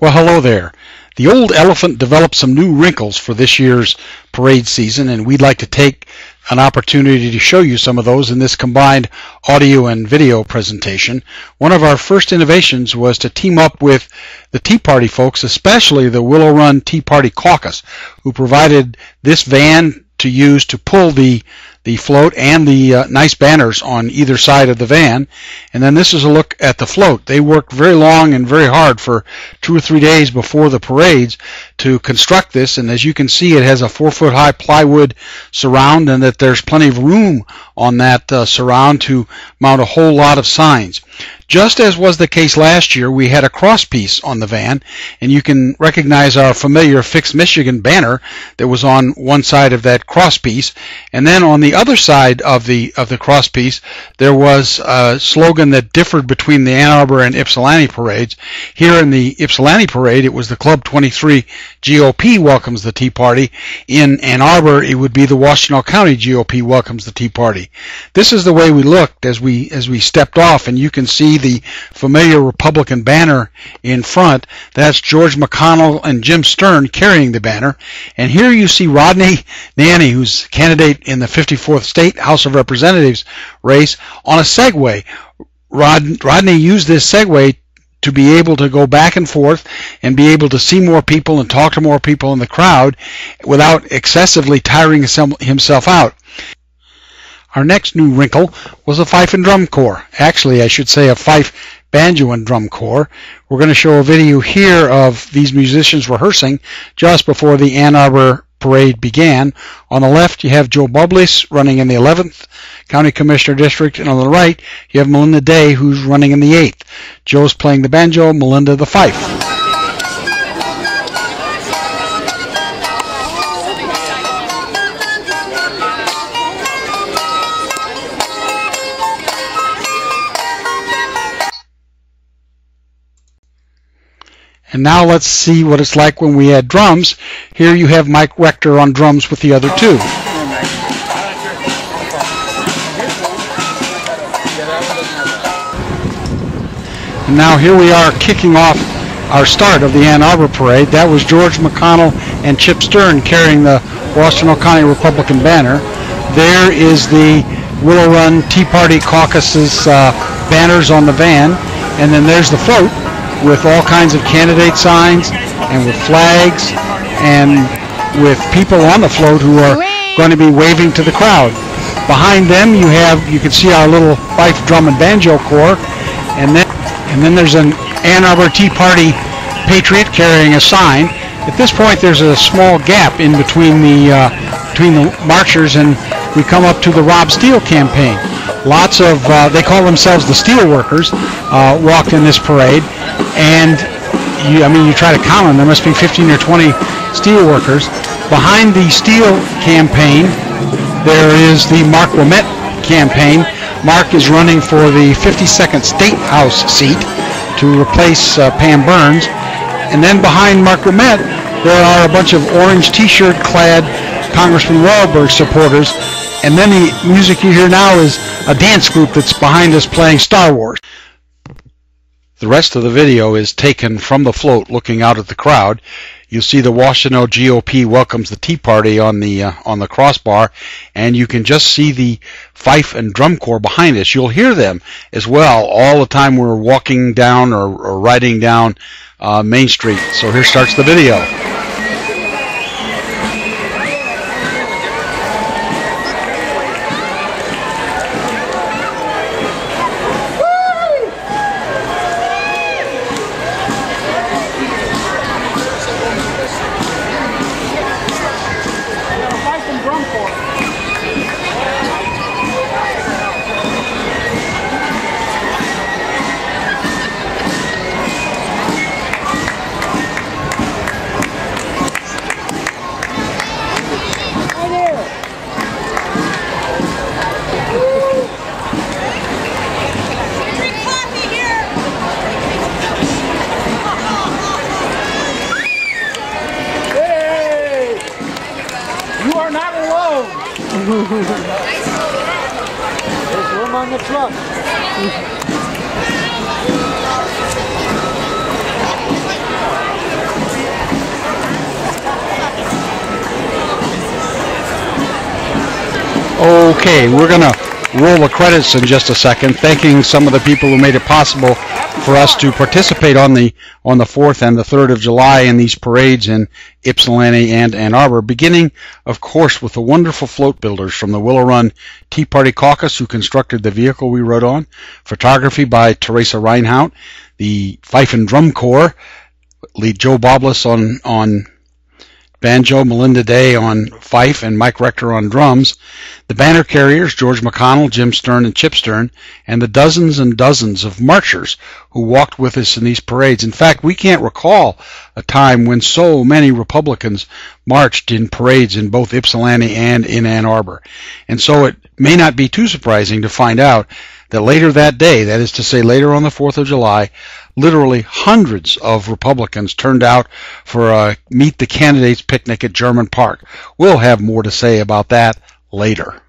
Well, hello there. The old elephant developed some new wrinkles for this year's parade season, and we'd like to take an opportunity to show you some of those in this combined audio and video presentation. One of our first innovations was to team up with the Tea Party folks, especially the Willow Run Tea Party Caucus, who provided this van to use to pull the float and the nice banners on either side of the van. And then this is a look at the float. They worked very long and very hard for 2 or 3 days before the parades to construct this, and as you can see, it has a 4-foot high plywood surround, and that there's plenty of room on that surround to mount a whole lot of signs. Just as was the case last year, we had a cross piece on the van, and you can recognize our familiar Fix Michigan banner that was on one side of that cross piece, and then on the other side of the cross piece there was a slogan that differed between the Ann Arbor and Ypsilanti parades. Here in the Ypsilanti parade, it was the Club 23 GOP welcomes the Tea Party. In Ann Arbor, it would be the Washtenaw County GOP welcomes the Tea Party. This is the way we looked as we stepped off, and you can see the familiar Republican banner in front. That's George McConnell and Jim Stern carrying the banner. And here you see Rodney Nanny, who's candidate in the 54th State House of Representatives race, on a Segway. Rodney used this Segway to be able to go back and forth and be able to see more people and talk to more people in the crowd without excessively tiring himself out. Our next new wrinkle was a fife and drum corps. Actually, I should say a fife, banjo, and drum corps. We're going to show a video here of these musicians rehearsing just before the Ann Arbor parade began. On the left, you have Joe Bublis running in the 11th County Commissioner District, and on the right, you have Melinda Day, who's running in the 8th. Joe's playing the banjo, Melinda the fife. And now let's see what it's like when we add drums. Here you have Mike Rector on drums with the other two. And now here we are kicking off our start of the Ann Arbor Parade. That was George McConnell and Chip Stern carrying the Washtenaw County Republican banner. There is the Willow Run Tea Party Caucus's banners on the van. And then there's the float with all kinds of candidate signs and with flags and with people on the float who are going to be waving to the crowd. Behind them you can see our little fife, drum, and banjo corps, and then there's an Ann Arbor Tea Party patriot carrying a sign. At this point there's a small gap in between the marchers, and we come up to the Rob Steele campaign. Lots of, they call themselves the Steel Workers, walked in this parade, and you try to count them, there must be 15 or 20 steel workers. Behind the Steel campaign, there is the Mark Wilmette campaign. Mark is running for the 52nd State House seat to replace Pam Burns. And then behind Mark Wilmette, there are a bunch of orange t-shirt clad Congressman Wahlberg supporters. And then the music you hear now is a dance group that's behind us playing Star Wars. The rest of the video is taken from the float looking out at the crowd. You'll see the Washtenaw GOP welcomes the Tea Party on the crossbar, and you can just see the fife and drum corps behind us. You'll hear them as well all the time we're walking down or riding down Main Street. So here starts the video. There's room on the truck. Okay, we're going to roll the credits in just a second, thanking some of the people who made it possible for us to participate on the 4th and the 3rd of July in these parades in Ypsilanti and Ann Arbor, beginning, of course, with the wonderful float builders from the Willow Run Tea Party Caucus who constructed the vehicle we rode on, photography by Teresa Reinhout, the Fife and Drum Corps, lead Joe Boblis on banjo, Melinda Day on fife, and Mike Rector on drums, the banner carriers, George McConnell, Jim Stern, and Chip Stern, and the dozens and dozens of marchers who walked with us in these parades. In fact, we can't recall a time when so many Republicans marched in parades in both Ypsilanti and in Ann Arbor. And so it may not be too surprising to find out that later that day, that is to say later on the 4th of July, literally hundreds of Republicans turned out for a Meet the Candidates picnic at German Park. We'll have more to say about that later.